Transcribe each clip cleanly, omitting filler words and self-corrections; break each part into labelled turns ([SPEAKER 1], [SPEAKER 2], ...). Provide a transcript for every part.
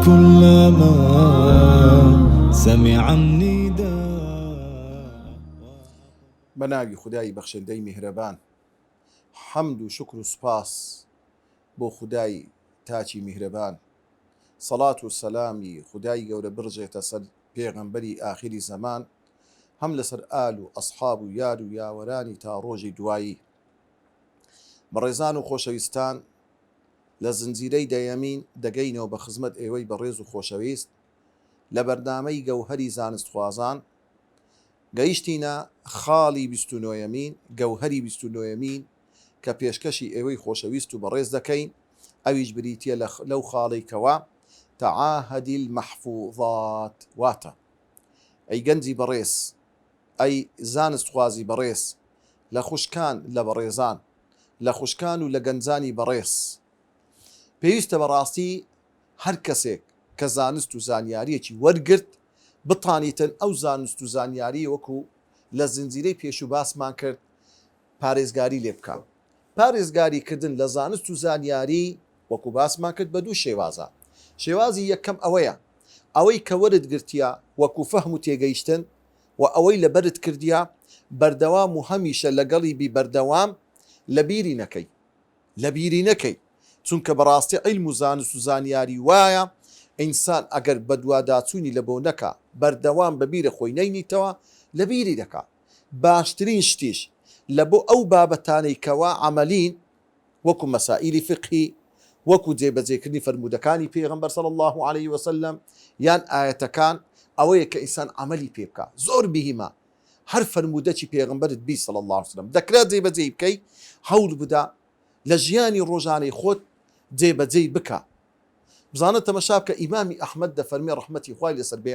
[SPEAKER 1] كلما سمع النداء.
[SPEAKER 2] بەناوی خودایی بەخشندەی میهرەبان، حەمد و شکر و سوپاس بۆ خودای تاچی میهرەبان. سەڵات و سەلامی خودای گەورە بڕژێتە سەر پێغەمبەری ئاخری زەمان، هەم لەسەر ئال و ئەسحاب و یار و یاوەرانی تا ڕۆژی دوایی. بەڕێزان و خۆشەویستان، لە زنجیرەی دەیەمین دەگەینەوە بە خزمەت ئێوەی بەڕێز و خۆشەویست لە بەردامەی گەوهەری زانستخوازان. گەیشتینە خاڵی 29یەمین، گەوهەری 29یەمین کە پێشکەشی ئێوەی خۆشەویست و بەڕێز دەکەین. ئەویش بریتە لەو خاڵێکەوە تەعاهەدی المەحفوظات، واتە ئەی گەنجی بەڕێز، ئەی زانستخوازی بەڕێز، لە خوشکان لە بەڕێزان، لە خوشکان و لە گەنجانی بەڕێز، پێویستە بەڕاستی هەر کەسێک کە زانست و زانیاریەکی وەرگرت بتانیتن ئەو زانست و زانیاری وەکو لە زنجیرەی پێش و باسمان کرد پارێزگاری لێ بکە. پارێزگاریکردن لە زانست و زانیاری وەکو باسمان کرد بە دوو شێوازە. شێوازی یەکەم ئەوەیە، ئەوەی کە وەرت گرتیە وەکو فەهم و تێگەیشتن، و ئەوەی لە بەرت کردیە بەردەوام و هەمیشە لەگەڵی بی بەردەوام لە بیری نەکەی. چونکە بەڕاستی عیلم و زانست و زانیاری وایە ئینسان ئەگەر بە دوواداچوونی لە بۆ نەکە بەردەوام بە بیرە خۆی نەینیتەوە لە بیری دەکات. باشترین شتیش لە بۆ ئەو بابەتانەی کەوا عەمەلین وەکو مەسائیلی فقهی، وەکو جێبەجێکردنی فەرمودەکانی پێغەمبەر صلی الله عليه وسلم یان ئاەتەکان، ئەوەیە کە ئینسان عەمەلی پێ بکات. زۆر بهیمە هەر فەرمودەی پێغەمبەرت بی صلی الله عليه وسلم دەکرا جێبەجێ بکەی، هەوڵ بدە لە ژیانی ڕۆژانەی خۆت جێبەجێ بکە. بزانە تەمەشا بکە ئیمامی ئەحمەد دەفەرمێ ڕەحمەتی خوای لەسەر بێ،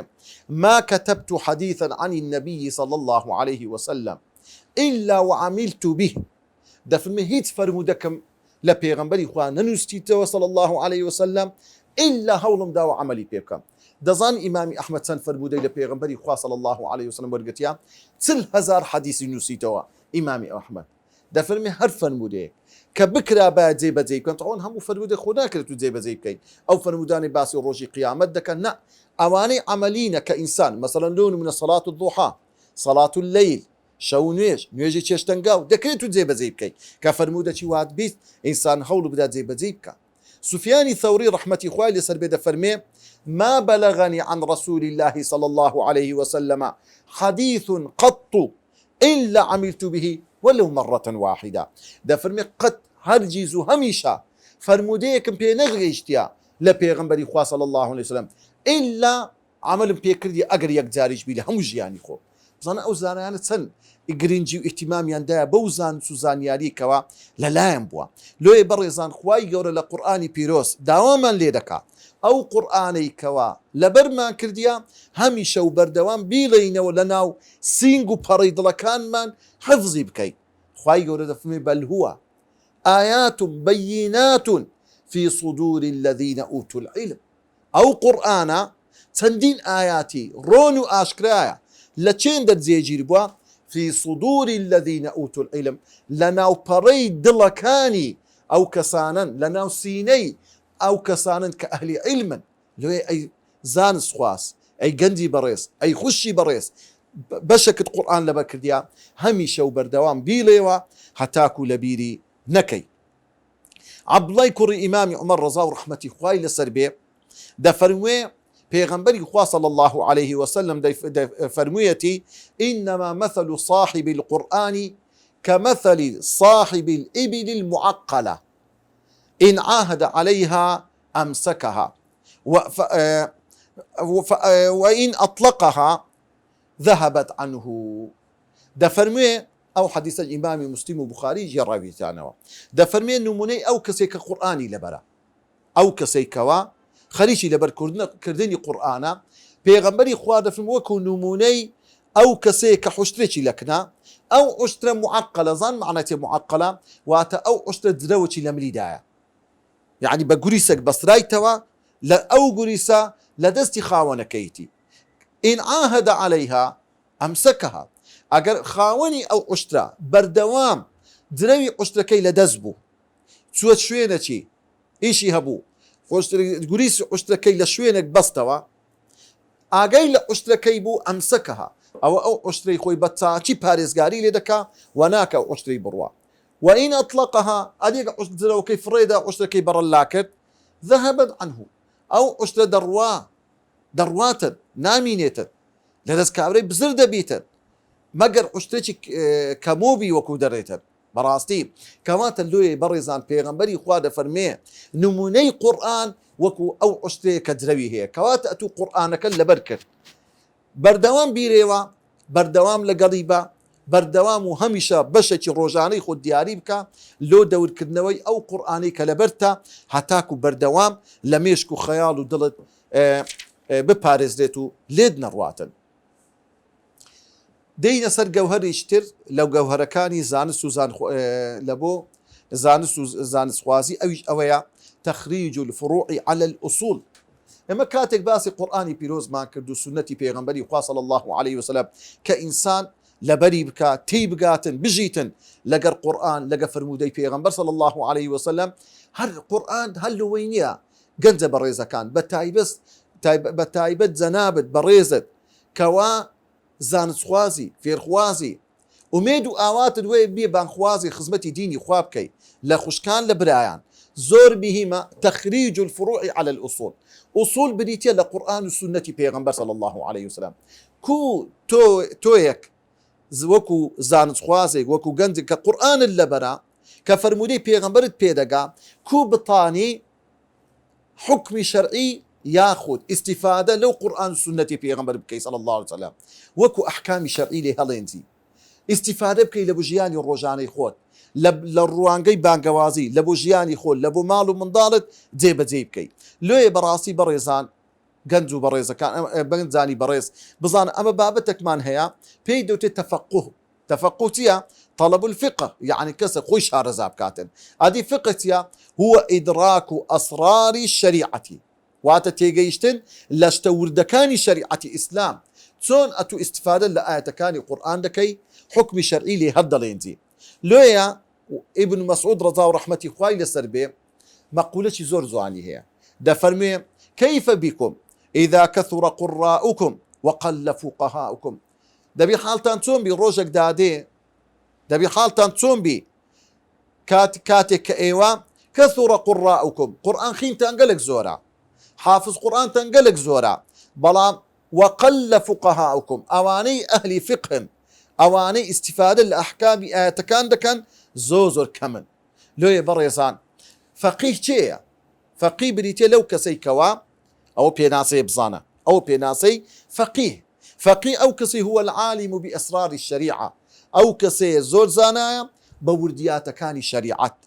[SPEAKER 2] ما كتبت حديثا عن النبي صلى الله عليه وسلم إلا وعملت به. دەفەرمێ هیچ فەرمودەکەم لە پێغەمبەری خوا نەنووسیتەوە صلى الله عليه وسلم إلا هەوڵم داوە عەمەلی پێ بکەم. دەزان ئیمامی ئەحمەد چەند فەرمودەی لە پێغەمبەری خوا صلى الله عليه وسلم وەرگرتیە؟ 40,000 حەدیثی نووسیتەوە ئیمامی ئەحمەد. دەفەرمێ هەر فەرمودەیەک کە بکرا با جێبەجێ بکەن، تەواو هەموو فەرمودەی خۆ ناکرێت و جێبەجێ بکەین. ئەو فەرمودانی باسی ڕۆژی قیامەت دەکەن، نە، ئەوانەی عەمەلینە کە ئینسان مەسەڵەن لۆ نمونە سەڵات الضوحا، سەڵات اللەیل، شەو نوێژی چێشتەنگاو دەکرێت و جێبەجێ بکەیت کە فەرمودەی وات بیست ئینسان هەوڵ بدا جێبەجێ بکە. سفیانی ثەوری ڕەحمەتی خوای لەسەر بێ دەفەرمێ ما بلغني عن رسول الله صلى الله عليه وسلم حديث قط إلا عملت به ولو مرة واحدة. دەفەرمێ قەت هەرگیز و هەمیشە فەرمودەیەکم پێ نەگەیشتیە لە پێغەمبەری خوا صلی الله عليه وسلم ئیلا عەمەلم پێ کردی ئەگەر یەک جاریش بی لە هەموو ژیانی خۆ. بزانە ئەو زانایانە چەند گرنگی و ئیحتیمامیاندایە بەو زانست و زانیاریکەوە لەلایەن بووە. لۆیە بەڕێزان خوای گەورە لە قورئانی پیرۆز داوامان لێ دەکات ئەو قورئانەی کەوا لەبەرمان کردیە هەمیشە و بەردەوام بیڵێینەوە لە ناو سینگ و پەڕەی دڵەکانمان حفزی بکەین. خوای گەورە دەفەرمێ بەل هووە آيات بينات في صدور الذين أوتوا العلم. أو قرآن چەندین ئاياتی ڕۆن و ئاشکرایە لە چێن دەرجێگیر بووە في صدور الذين أوتوا العلم، لە ناوپەڕەی دڵەکانی ئەو کەسانن، لە ناو سینەی ئەو کەسانن کە ئەهلی علمن. لێ ئەی زانست خواس، ئەی گەنجی بەڕێز، ئەی خوشی بەڕێز، بەشەکت قورئان لەبەر کردیا هەمیشە و بەردەوام بیڵێوە هەتاکو لە بیری نەکەی. عەبدوڵای کوڕی ئیمامی عومەر ڕەزا و ڕەحمەتی خوای لەسەر بێ دەفەرموێ پێغەمبەری خوا صلی الله عليه وسلم دەفەرموویەتی إنما مثل صاحب القرآن كمثل صاحب الإبل المعقلة إن عاهد عليها أمسكها وإن أطلقها ذهبت عنه. دەفەرموێ ئەو حەدیثە ئیمامی موسلیم و بوخاری جێڕاویتانەوە، دەفەرمێ نمونەی ئەو کەسێک کە قورئانی لەبەرە، ئەو کەسێکەوە خەریکی لەبەرکردنی قورئانە، پێغەمبەری خوا دەفەرمێ وەکو نمونەی ئەو کەسێک کە حوشترێکی لەکنە، ئەو عوشترە معقلە. زان معنەتی معقلە؟ واتە ئەو عوشترە درەوەکی لە ملیدایە، یعنی بە گوریسەک بەسرایتەوە لە ئەو گوریسە لە دەستی خاوەنەکەیتی. إن عاهد عليها أمسكها. ئەگەر خاوەنی ئەو عوشترە بەردەوام درەوی عوشتەکەی لە دەست بوو، چووە شوێنە چی ئیشی هەبوو گوریس عشتەکەی لە شوێنێک بەستەوە ئاگەی لە عشتەکەی بوو ئەمسەکەها ئەوە ئەو عشتەی خۆی بە چاچی پارێزگاری لێ دەکا و ناکە عشتەی بڕوە وإن أطلقها أديك عشت لو كيف فريدة عشت كي بر اللاكت ذهبت عنه أو عشت درواتا نامينيتا لذا كابري بزرد بيتا مقر عشتك كموبي وكو دريتا براستي كما تلوي برزان بيغمبري خواد فرميه نموني قرآن وكو أو عشتي كدروي هي كوات أتو قرآنك لبركت بردوام بيريوا بردوام لقريبا بەردەوام و هەمیشە بەشێکی ڕۆژانەی خۆ دیاری بکە لۆ دەورکردنەوەی ئەو قورئانەی کە لەبەرتە هەتاکو بەردەوام لە مێشک و خەیاڵ و دڵت بپارێزرێت و لێت نەڕواتن. دەینە سەر گەوهەرێکتر لەو گەوهەرەکانی زانست و لە بۆ زانست و زانستخوازی ئەویش ئەوەیە تەخریج الفروع على الأصول. ئێمە کاتێک باسی قورئانی پیرۆزمان کرد و سنەتی پێغەمبەری خوا صلی الله عليه وسلم کە ئینسان لبري بكا تي بقاتن بجيتن لقى القرآن لقى فرمودي بيغمبر صلى الله عليه وسلم هل القرآن هل وينيا قنزة بريزة كان بتايبت زنابت بريزت كوا زانت خوازي فير خوازي وميدو آوات دوي بي بان خوازي خزمتي ديني خوابكي لخشكان لبرايان زور بهما تخريج الفروع على الأصول أصول بريتيا لقرآن والسنة بيغمبر صلى الله عليه وسلم كو تويك وەکو زانستخوازێک وەکو گەنجێک کە قورئانت لەبەرە کە فەرمودەی پێغەمبەرت پێدەگا کوو بتانی حکمی شەرعی یاخود ئیستیفادە لەو قورئان و سنەتی پێغەمبەر بکەی صلی الله عليه وسلم وەکو ئەحکامی شەرعی لێ هەڵێنجی ئیستیفادە بکەی لە بۆ ژیانی ڕۆژانەی خۆت لە ڕوانگەی بانگەوازی لە بۆ ژیانی خۆت لە بۆ ماڵ و منداڵت جێبەجێ بکەی لێیە بەڕاستی بەڕێزان گەنج و بەڕێزەکان بەنجانی بەڕێز بزانە ئەمە بابەتێکمان هەیە پێی دەوتێت تەفەقه چییە؟ طلب الفقه يعني كسر خوي شارزاب كاتن هذه فقه هو إدراك أسرار الشريعة وات تيجيشتن لاشتوردكاني شريعة إسلام تون أتو استفادة لآية كاني قرآن دكي حكم شرعي لهذا لينزي لويا ابن مسعود رضا ورحمتي خوي لسربي مقولة زور زواني هي ده فرمي كيف بكم إذا كثر قراءكم وقل فقهاؤكم دبي حالتان تون بي روجك دادي دبي حالتان تون بي كاتك ايوا كثر قراءكم قرآن خين تنقلك زورا حافظ قرآن تنقلك زورا بلا وقل فقهاؤكم أواني أهل فقه أواني استفادة الأحكام آياتكان دكان زوزر كمن لو يبريسان فقيه شيء فقيه بريتي لو كسي كوا أو بيناسي بزانا أو بيناسي فقيه أو كسي هو العالم بأسرار الشريعة أو كسي زور زانايا بورديات كاني شريعة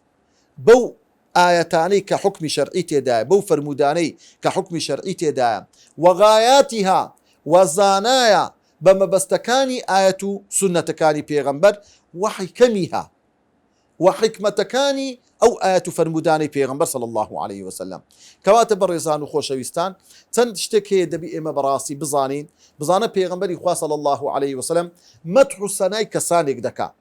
[SPEAKER 2] بو آياتاني كحكم شرعي تدايا بو فرموداني كحكم شرعي تدايا وغاياتها وزانايا بما بستكاني آية سنة كاني بيغمبر وحكمها وحكمتكاني أو آية فرموداني بيغمبر صلى الله عليه وسلم كواتب الرزان وخوشويستان تنشتكي دبي إما براسي بزانا بيغمبر إخوة صلى الله عليه وسلم مدح السناي كسانك دكا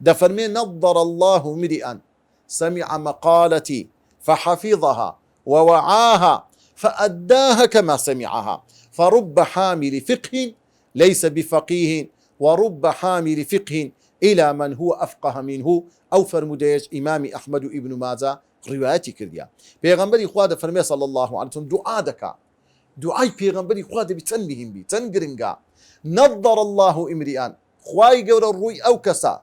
[SPEAKER 2] دفرمي نظر الله مرئا سمع مقالتي فحفظها ووعاها فأداها كما سمعها فرب حامل فقه ليس بفقيه ورب حامل فقه إلى من هو أفقه منه أو فرموديج إمام أحمد ابن ماجه روايتي كرديا بيغمبري خواد فرمي صلى الله عليه وسلم دعاء دكا دعاء بيغمبري خواد بتنبهم بي تنقرنقا نظر الله امرئا خواي قول الروي أو كسا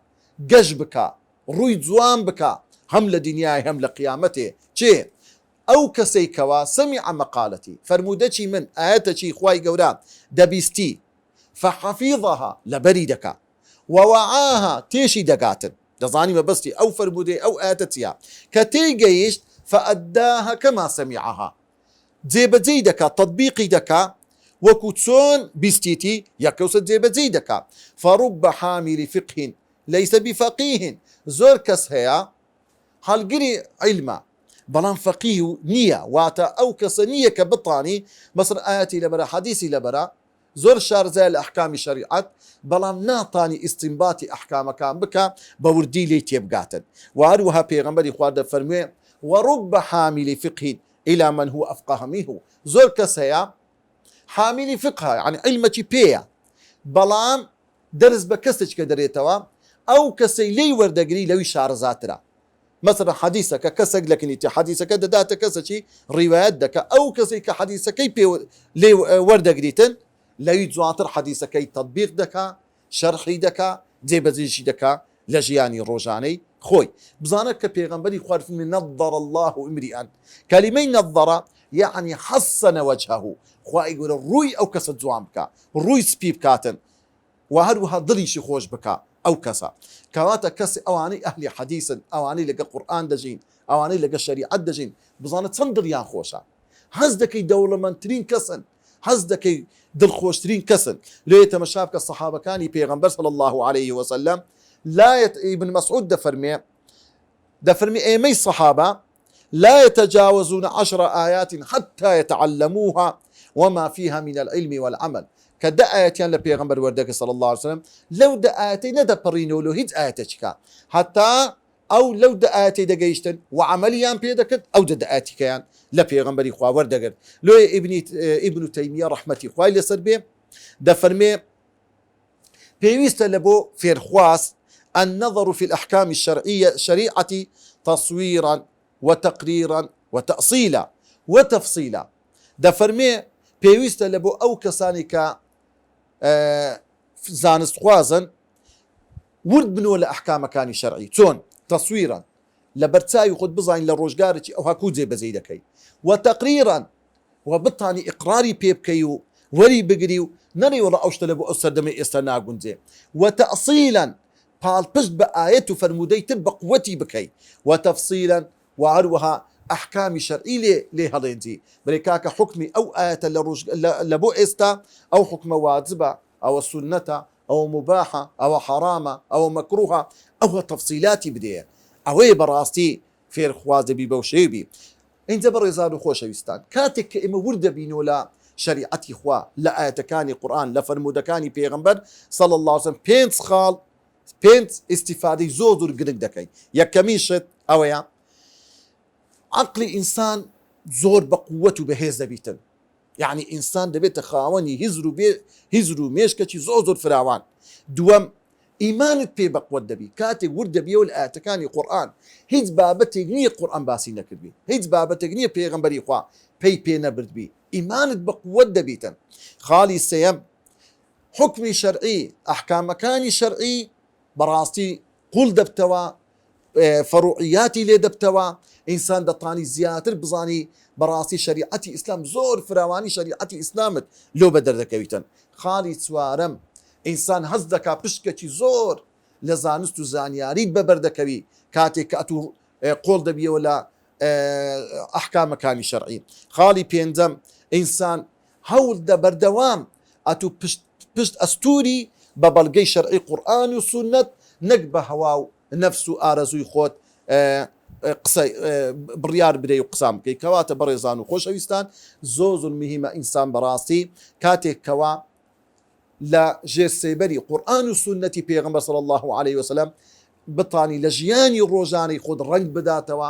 [SPEAKER 2] قجبك روي زوان بك هم لدنياي هم لقيامته شيء أو كسي كوا سمع مقالتي فرمودتي من آياتي خواي قولا دبيستي فحفظها لبريدك ووعاها تيشي دقاتن دزاني ما بستي أو فرمودي أو آتتيا كتيجيش فأداها كما سمعها زيب زيدك تطبيقي دكا وكتسون بستيتي يكوس زيب زيدك فرب حامل فقه ليس بفقيه زور كس هيا هالقري علما بلان فقيه نية واتا أو كسنية كبطاني مصر آياتي لبرا حديثي لبرا زور شارزة الأحكام الشريعة بلام ناطاني استنباطي أحكام كان بك بوردي لي تيبقاتن وعروها بيغمبري خواد فرمي ورب حامل فقه إلى من هو أفقه منه. زۆر کەس هەیە حاملی فقه يعني علمەکی پێیە بەڵام دەرز بە کەسێک کە دەرێتەوە ئەو کەسەی لێی وەردەگری لەوی شارەزاترە. مثلا حەدیثەکە کەسێک لە کنیتی حەدیثەکە دەداتە کەسێکی ڕیوایەت دەکە ئەو کەسێک کە حەدیثەکەی پێ لێ وەردەگریتن لەوی جوانتر حەدیثەکەی تەطبیق دەکا شەرحی دەکا جێبەجێشی دەکا لە ژیانی ڕۆژانەی خۆی. بزانە کە پێغەمبەری خوا فەرمووی نەضەڕ الله امرئا کەلیمەی نەضەڕە يعني حسن وجهه خوا يقول ڕووی ئەو کەسە جوان بکە ڕووی سپی بکاتن و هەروەها دڵیشی خۆش بکە ئەو کەسە کەواتە کەسی ئەوانەی ئەهلی حەدیثن ئەوانەی لەگە قورئان دەژین ئەوانەی لەگە شەریعەت دەژین بزانە چەند دڵیان خۆشە هەز دەکەی دەوڵەمەندترین کەسن هەز دەکەی دڵخۆشترین کەسن لێ تەمەشا بکە سەحابەکانی پێغەمبەر صلی الله عليه وسلم ابن مسعود دەفەرمێ ئێمەی سەحابە لا يتجاوزون 10 آيات حتى يتعلموها وما فيها من العلم والعمل. كدا آياتيان لبيغمبر وردك صلى الله عليه وسلم لو دا آياتي ندا برينو لو هيج آياتك حتى أو لو دا آياتي دا جيشتن وعمليان بيدكت أو دا آياتي كيان لبيغمبر إخوة وردك لو ابن تيمية رحمتي إخوة لسربي دا فرمي بيويست لبو في الخواس النظر في الأحكام الشرعية شريعة تصويرا وتقريرا وتأصيلا وتفصيلا. دفرمي پێویستە لە بۆ ئەو کەسانی کە زانست خوازن ورد بنەوە لە ئەحکامەکانی شەرعی چۆن تەسویران لە بەرچاوی خۆت بزانین لە ڕۆژگارێکی ئەو هەکوو جێبەجێ دەکەی و تەقریران و بتانی ئیقراری پێ بکەی و وەری بگری و نەڕێ وەڵا ئەو شتە لە بۆ ئەو سەردەمەی ئێستا ناگونجێ و تەئصیلان پاڵپشت بە ئایەت و فەرموودەی تر بە قووەتی بکەی و تەفسیلان و هەروەها أحكام شرعية ليه هذينتي بريكاك حكمي أو آية لبو إستا أو حكم واجبة أو سنة أو مباحة أو حرامة أو مكروهة أو تفصيلات بديه أو براستي في الخواز بي بوشيبي إنت بريزان خوش ويستان كاتك إما ورد بينولا شريعتي خوا لا آية كاني قرآن لا فرمود كاني بيغمبر صلى الله عليه وسلم بينت خال بينت استفادة زودر قدك دكي يكميشت أو يا عقل إنسان زور بقوته بهز دبيتن يعني إنسان دبيت خاوني هزرو ميشكتي زور فراوان دوام إيمانت بي بقوة دبي كاتي ورد بي والآتكاني قرآن هيج بابا تقنية قرآن باسي نكر بي هيج بابا تقنية بيغمبري خوا بي نبرد بي إيمانت بقوة دبيتن خالي السيام حكمي شرعي أحكام مكاني شرعي براستي قول دبتوا فروعياتي لي دبتوا إنسان دطاني زياتر بزاني براسي شريعتي إسلام زور فراواني شريعتي إسلامت لو بدر دكويتن خالي سوارم إنسان هزدكا بشكتي زور لزانستو زانياري ببردكوي كاتي كاتو قول دبي ولا أحكام مكاني شرعي خالي بيندم إنسان هول دا بردوام أتو بشت أستوري ببلغي شرعي قرآن وسنة نقبه هواو نفسو آرزوي خوت قسەی بڕیار بدەی و قسام بکەی کەواتە بەڕێزان و خۆشەویستان زۆر مهمە ئینسان بەڕاستی کاتێک کەوا لە ژێرسێبەری قورئان و سونەتی پێغەمبەر صلی الله عليه وسلم بتانی لە ژیانی ڕۆژانەی خۆت ڕەنگ بداتەوە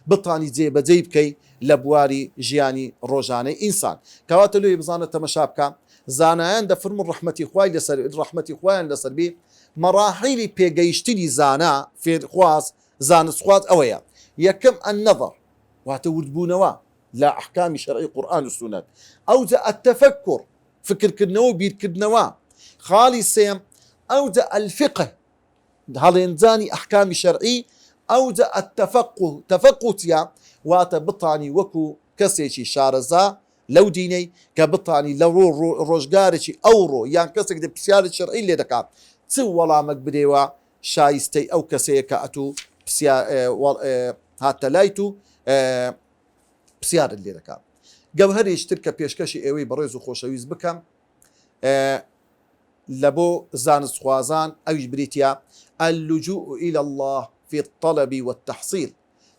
[SPEAKER 2] بتانی جێبەجێ بکەی لە بواری ژیانی ڕۆژانەی ئینسان کەواتە لێ بزانە تەمەشا بکە زانایان دەفرمون ڕەحمەتی خوای لەسەر ڕەحمەتی خوایان لەسەر مەراحیلی پێگەیشتنی زانا فێرخواز زانستخواز ئەوەیە يكم النظر واتوردبونوا لا أحكام شرعي قرآن والسنة أوجا التفكر فكر كدنوا بير كدنوا خالي السيم أوجا الفقه هذا ينزاني أحكام شرعي أوجا التفقه تفقه واتبطاني وكو كسيشي شارزا لو ديني كبطاني لو روجارشي أورو يعني كسك دي بسيار الشرعي اللي دكا تسوى مكبديوا شايستي أو كسيكا أتو هاتە لایت و پرسیارت لێ دەکات گەوهەرێکی تر کە پێشکەشی ئێوەی بەڕێز و خۆشەویست بکەم لە بۆ زانستخوازان ئەویش بریتە اللجوء إلى الله في الطلب والتحصيل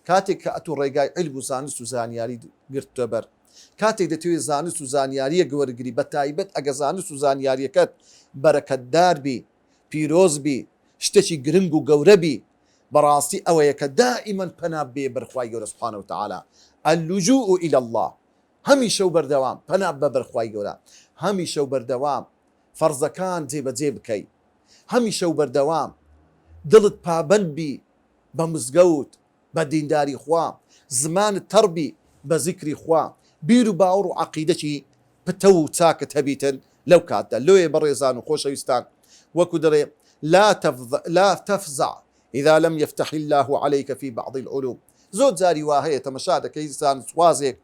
[SPEAKER 2] کاتێک کە ئەتوو ڕێگای علم و زانست و زانیاری گرتووە بەر کاتێک دەتەوێت زانست و زانیاریە گەوەرگری بە تایبەت ئەگە زانست و زانیاریەکەت بەرەکەتدار بی پیرۆز بی شتێکی گرنگ و گەورە بی براستي أويك دائما پنا بێ بەرخوای گەورە سبحانه وتعالى اللجوء إلى الله هەمیشە و بەردەوام پەنا بە بەرخوای گەورە هەمیشە و بەردەوام فەرزەکان جێبەجێ بکەیت هەمیشە و بەردەوام دڵت پابەند بی بە مزگەوت بە دینداری خوا زمانت تەڕبی بە زیکری خوا بیر و باوەڕ و عەقیدەی پتە و چاکت هەبیتن لەو کاتدا لۆیە بەڕێزان و خۆشەویستان وەکو دەڵێ لا تفزع إذا لم يفتح الله عليك في بعض العلوم زۆر جاری وا هەیە تەمەشا دەکەی زانستوازێک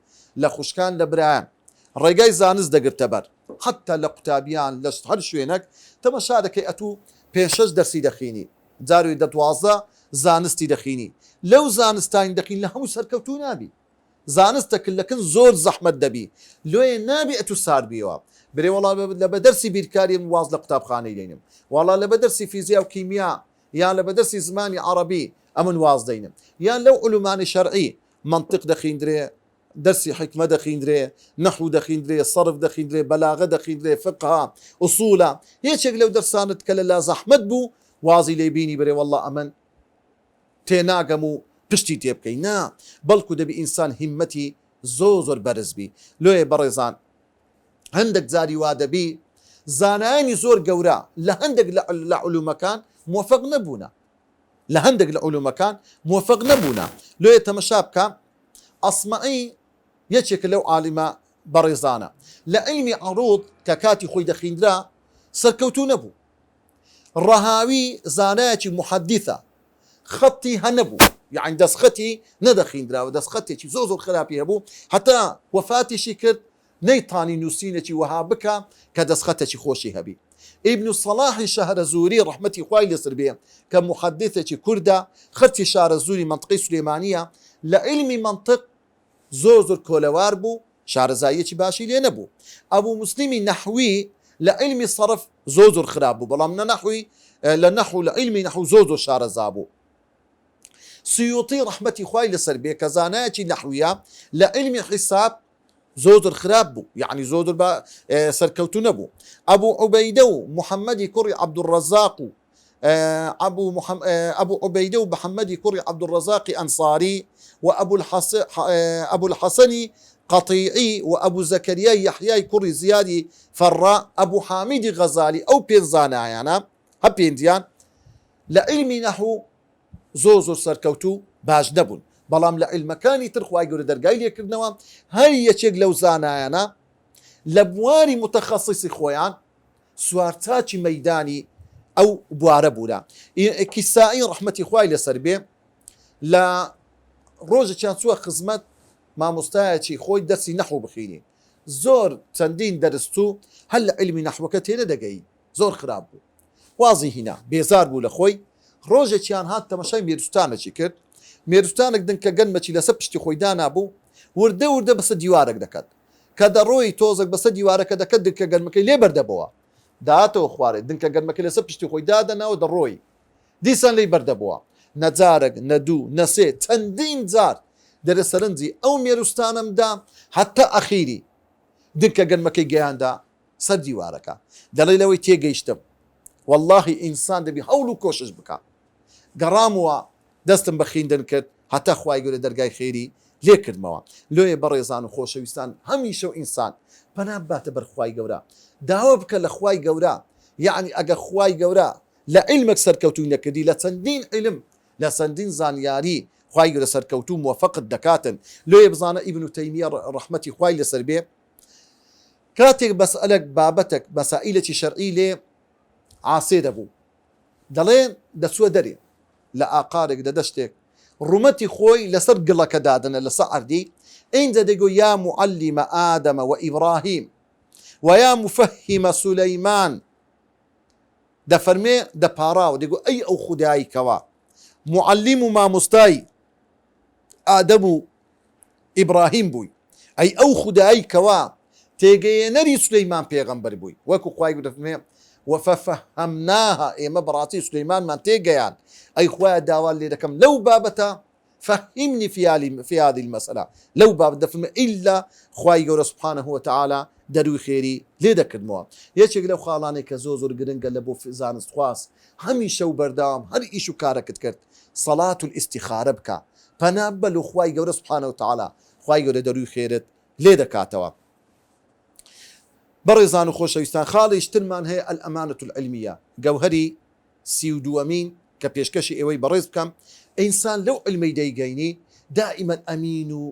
[SPEAKER 2] لە خوشکان لە برایان ڕێگای زانست دەگرتە بەر حتا لە قوتابیان لە هەر شوێنێک تەمەشا دەکەی ئەتوو پێشەش دەرسی دەخینی جاروی دەتوازە زانستی دەخینی لەو زانستانی دەخین لە هەموو سەرکەوتوو نابی زانستەکردەکەن زۆر زەحمەت دەبی لۆیە نابی ئەتوو ساربیەوە برێ وەڵا لە بە دەرسی بیرکاری واز لە قوتابخانەی دێنم وەڵا لە بە دەرسی فیزیا و کیمیا یان لە بە دەرسی زمانی عەرەبی ئەمن واز دەینم یان لەو علومانی شەرعی منطق دەخیندرێ دەرسی حکمە دەخیندرێ نەحو دەخیندرێ سەرف دەخیندرێ بەلاغە دەخیندرێ فقها ئوسوولە هیچێک لەو دەرسانت کە لە زەحمەت بوو وازی لێ بینی برێ وەڵا ئەمن تێناگەم و پشتی تێ بکەی نا بەڵکو دەبی ئینسان هیممەتی زۆر بەرزبی لۆیە بەڕێزان هەندێک جاری وا دەبی زانایانی زۆر گەورە لە هەندێک لە علومەکان موفق نەبوونە لە هەندێک لە علومەکان موفق نەبوونە لۆیە تەمەشا بکە ئەسمەعی یەکێکە لەو عالیمە بەڕێزانە لە عیلمی عەروض کە کاتی خۆی دەخیندرا سەرکەوتوو نەبوو ڕەهاوی زانایەکی محەدیثە خەتی هەنەبوو یعنی دەستخەتی نەدەخیندراوە دەستخەتێکی زۆر خراپی هەبوو هەتا وەفاتیشی کرد نەیتانی نووسینێکی وەها بکە کە دەستخەتێکی خۆشی هەبی ئیبن سەلاحی شەهرەزووری ڕەحمەتی خوای لەسەر بێ کە محەدیثێکی کوردە خەرتی شارەزووری منطقەی سولێمانیە لە عیلمی منطق زۆر کۆلەوار بوو شارەزاییەکی باشی لێ نەبوو ئەبوو موسلیمی نەحوی لە عیلمی سەرف زۆر خراپ بوو بەڵام لە نەحو لە عیلمی نەحو زۆر شارەزا بوو سیوطی ڕەحمەتی خوای لەسەر بێ کە زانایەکی نەحویە لە عیلمی حیساب زۆر خراپ بوو یعنی زۆر بە سەرکەوتو نەبوو ئەبوو عوبەیدە و محەممەدی کوڕی عەبدوڕەزاق و ئەبوو عوبەیدە و محەممەدی کوڕی عەبدوڕەزاقی ئەنساری و ئەبوو الحەسەنی قەطیعی و ئەبوو زەکەریای یەحیای کوڕی زیادی فەڕا ئەبوو حامیدی غەزالی ئەو پێنج زانایانە هە پێنجیان لە عیلمی نەحو زۆر سەرکەوتو باش نەبوون بەڵام لە عیلمەکانی تر خوای گەورە دەرگای لێکردنەوە هەر یەکێک لەو زانایانە لە بواری متەخەسیسی خۆیان سوارچاکی مەیدانی ئەو بوارە بوورە کیسائی ڕەحمەتی خوای لەسەر بێ لە ڕۆژێکیان چووە خزمەت مامۆستایەکی خۆی دەرسی نەحو بخوێنێ زۆر چەندین دەرستوو هەر لە عیلمی نەحوەکە تێنە دەگەی زۆر خراپ بوو وازی هینا بێزار بوو لە خۆی ڕۆژێکیان هات تەمەشای مێروستانێکی کرد مێروستانێک دنکە گەنمەکی لەسەر پشتی خۆی دانابوو وردە بەسە دیوارێک دەکات کە دەڕۆی تۆزێک بەسە دیوارەکە دەکەت دنکە گەنمەکەی لێ بەردەبەوە داهاتەوە خوارێ دنکە گەنمەکەی لەسەر پشتی خۆی دادەناوە دەڕۆی دیسان لێی بەردەبەوە نەجارێک نەدوو نەسێ چەندین جار دەرە سەرنجی ئەو مێروستانمدا هەتا ئەخیری دنکە گەنمەکەی گەیاندا سەر دیوارەکە دەڵێ لەوەی تێگەیشتم واللهی ئینسان دەبی هەوڵ و کۆشش بکە گەڕامەوە دەستم بە خوێندن کرد هەتا خوای گەورە دەرگای خێری لێ کردمەوە لۆیە بەڕێزان و خۆشەویستان هەمیشە و ئینسان پەنا باتە بەر خوای گەورە داوا بکە لە خوای گەورە یعنی ئەگە خوای گەورە لە عیلمێک سەرکەوتووی نەکردی لە چەندین عیلم لە چەندین زانیاری خوای گەورە سەرکەوتوو موفقت دەکاتن لۆیە بزانە ئیبن تەیمیە ڕەحمەتی خوای لەسەر بێ کاتێک بەسئەلێک بابەتێک مەسائیلێکی شەرعی لێ عاسێ دەبوو دەڵێن دەچووە دەرێ لە ئاقارێک دەدەشتێک ڕومەتی خۆی لەسەر گڵەکە دادنە لەسەر عەردی ئینجا دەیگۆ یا معەلیمە ئادەمە و ئیبراهیم و یا مفەهیمە سولەیمان دەفەرمێ دەپاڕاوە دەیگۆ ئەی ئەو خودایی کەوا معەلیم و مامۆستای ئادەم و ئیبراهیم بووی ئەی ئەو خودایی کەوا تێگەیەنەری سولەیمان پێغەمبەر بووی وەکو خوای دەفەرمێ وففهمناها ئێمە بەڕاستی سولەیمانمان تێگەیان ئەی خوایە داوا لێ دەکەم لەو بابەتە فهمني في هذه المسألة لو باب دفرمي إلا خواي گەورە سبحانه وتعالى دەروی خێری لێ دەکردمەوە. یەکێک لەو خاڵانێک کە زۆر گرنگە لە بۆ زانست خواست هەمیشە و بەردەوام هەر ئیش و کارەکەت کرد سەڵات و ئیستیخارە بکە پەنا بە لە خوای گەورە سبحانه وتعالى خوای گەورە دەروی خێرت لێ دەکاتەوە. بەڕێزان و خۆشەویستان خاڵی ترمان هەیە ئەلئەمانەة العلمیە گەوهەری 32مین کە پێشکەشی ئێوەی بەڕێز بکەم. ئینسان لەو علمەی دەیگەینی دائما ئەمین و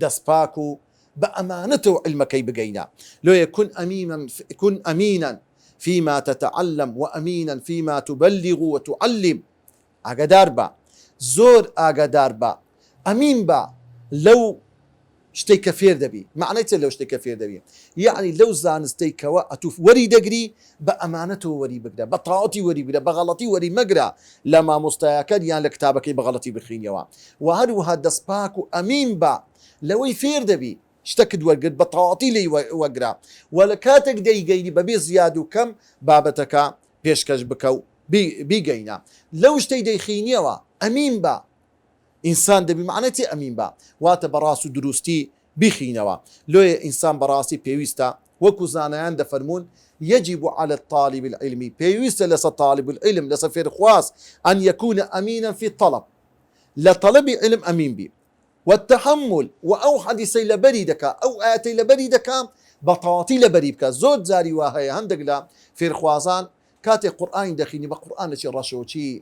[SPEAKER 2] دەستپاک و بە ئەمانەتەوە علمەکەی بگەینە. لۆیە كن أمينا فيما تتعلم وأمينا فيما تبلغ وتعلم. ئاگادار بە زۆر ئاگادار بە ئەمین بە لەو شتێک کە فێر دەبی. معنەی چ لەو شتێک کە فێر دەبی؟ یعنی لەو زانستەی کەوە ئەتوف وەری دەگری بە ئەمانەتەوە وەری بگرە، بە تاوەتی وەری بگرە، بە غەڵەتی وەری مەگرە لە مامۆستایەکەت یان لە کتابەکەی بە غەڵەتی بخینەوە. و هەروەها دەستپاک و ئەمین بە لەوەی فێر دەبی شتەکت وەرگرت بە تاوەتی لێی وەگرە و لە کاتێک دەیگەینی بەبێ زیاد و کەم بابەتەکە پێشکەش بکە و بیگەینە. لەو شتەی دەیخینیەوە ئەمین بە ئینسان دەبی. معنەتی ئەمین بە واتە بەڕاست و دروستی بیخینەوە. لۆیە ئینسان بەڕاستی پێویستە وەکو زانایان دەفەرمون يجب على الطالب العلمي پێویستە لەسەر طالب العلم لەسەر فێرخواز أن يكون أمينا في الطلب لطلب علم أمين بي والتحمل وأو حديثي لبري دكا أو آياتي لبري دكا بطاطي لبري بكا زود زاري واهي هندق لا فێرخوازان کاتێک قورئانی دەخینی بە قورئانێکی ڕەشەوچی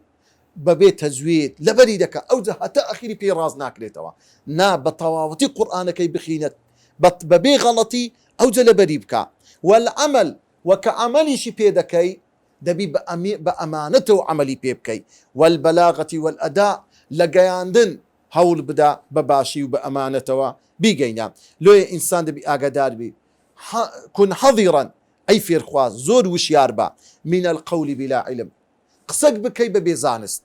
[SPEAKER 2] بەبێ تەجوید لەبەری دەکا ئەو هەتا ئەخیری پێی ڕاز ناکرێتەوە. نا بە تەواوەتی قورئانەکەی بخینێت بەبێ غەڵەتی ئەوجە لەبەری بکە. والعمل وەکە عەمەلیشی پێ دەکەی دەبی بە ئەمانەتەوە عەمەلی پێ بکەی. والبەلاغەتی والئەداء لە گەیاندن هەوڵ بدا بە باشی و بە ئەمانەتەوە بیگەینە. لۆیە ئینسان دەبی ئاگادار بی كن حەذیڕەن ئەی فێرخواز زۆر وشیار بە من القول بلا علم قسەک بکەی بەبێ زانست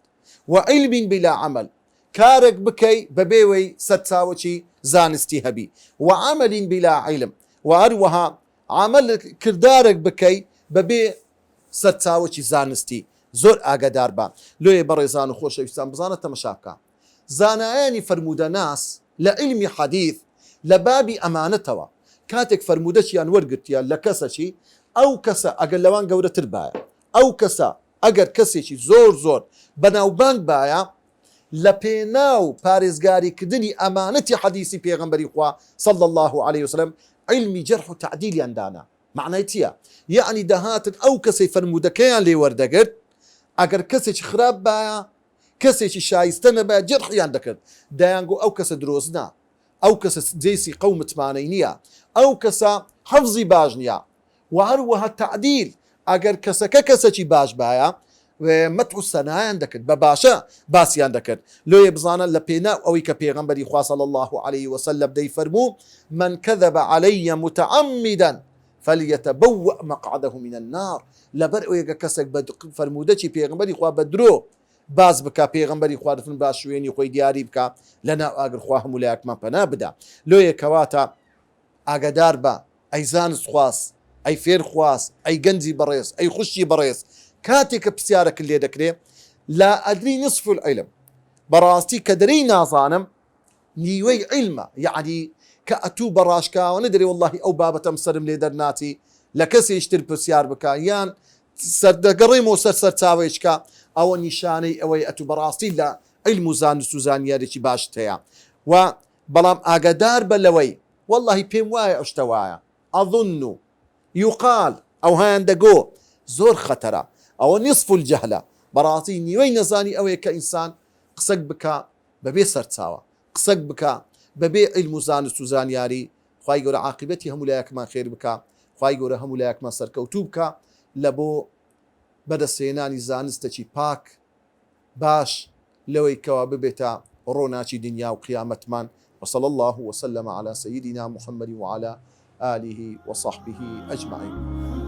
[SPEAKER 2] وعلم بلا عمل کارێک بکەی بەبێوەی سەرچاوەی زانستی هەبی وعمل بلا علم و هەروەها عمل کردارێک بکەی بەبێ سەرچاوەی زانستی. زۆر ئاگادار بە. لۆیە بەڕێزان و خۆشەویستان بزانە تەمەشا بکە زانایانی فەرموودە ناس لە علمی حەدیث لە بابی ئەمانەتەوە کاتێک فەرموودەچیان وەرگرتیان لە کەسەکی ئەو کەسە ئەگەر لەوان گەورەتر بایە ئەو کەسە ئەگەر کەسێکی زۆر بەناوبانگ بایە لە پێناو پارێزگاریکردنی ئەمانەتی حەدیثی پێغەمبەری خوا صلی الله عليه وسلم علمی جەرح و تعدیلیان دانا. معنای چییە؟ یعنی دەهاتن ئەو کەسەی فەرموودەکەیان لێ وەردەگرت ئەگەر کەسێکی خراپ بایە کەسێکی شایستە نەبایە جەرحیان دەکرد دەیانگو ئەو کەسە درۆزنا ئەو کەسە جێسی قەومتمانەی نییە ئەو کەسە حەفزی باش نییە. و هەروەها تعدیل ئەگەر کەسەکە کەسێکی باش بایە مەدح و سەنایان دەکرد بە باشە باسییان دەکرد. لۆیە بزانە لە پێناو ئەوەی کە پێغەمبەری خوا صلی الله عليه وسلم دەیفەرموو من كذب علي متعمدا فليتبوأ مقعده من النار. لەبەر ئەوەیە کەسێک بە فەرموودەی پێغەمبەری خوا بە درۆ باز بکە پێغەمبەری خوا دەفەرمێ باش شوێنی خۆی دیاری بکە لەناو ئاگر خوا هەموو لایەکمان پەنا بدا. لۆیە کەواتە ئاگادار بە ئەی زانست خواست ئەی فێر خواست ئەی گەنجی بەڕێز ئەی خوشتی بەڕێز کاتێککە پرسیارەکە لێ دەکرێ لا ئەدری نصف العلم بەڕاستی کە دەرەی نازانم نیوەی علمە یعنی کە ئەتوو بەڕاشکاوە نەدەرێ واللهی ئەو بابەتەم سرم لێ دەرناتی لە کەسێشتر پرسیار بکە یان سەردەگەڕێمەوە سەرچاوێچکە ئەوە نیشانەی ئەوەی ئەتوو بەڕاستی لە علم و زانست و زانیارێکی باشت هەیە. و بەڵام ئاگادار بە لەوەی واللهی پێم وایە ئەو شتە وایە ئەظن یوقال ئەو هەیان دەگۆ زۆر خەتەرە ئەوە نصف الجهلە بەڕاستی نیوەی نەزانی ئەوەیە کە ئینسان قسەک بکە بەبێ سەرچاوە قسەک بکە بەبێ علم و زانست و زانیاری. خوای گەورە عاقبەتی هەموو لایەکمان خێر بکە خوای گەورە هەموو لایەکمان سەرکەوتوو بکە لە بۆ بەدەستهێنانی زانستێکی پاک باش لەوەی کەوا ببێتە ڕۆناچی دنیا و قیامەتمان. وصلى الله وسلم على سيدنا محمد وعلى آله وصحبه أجمعين.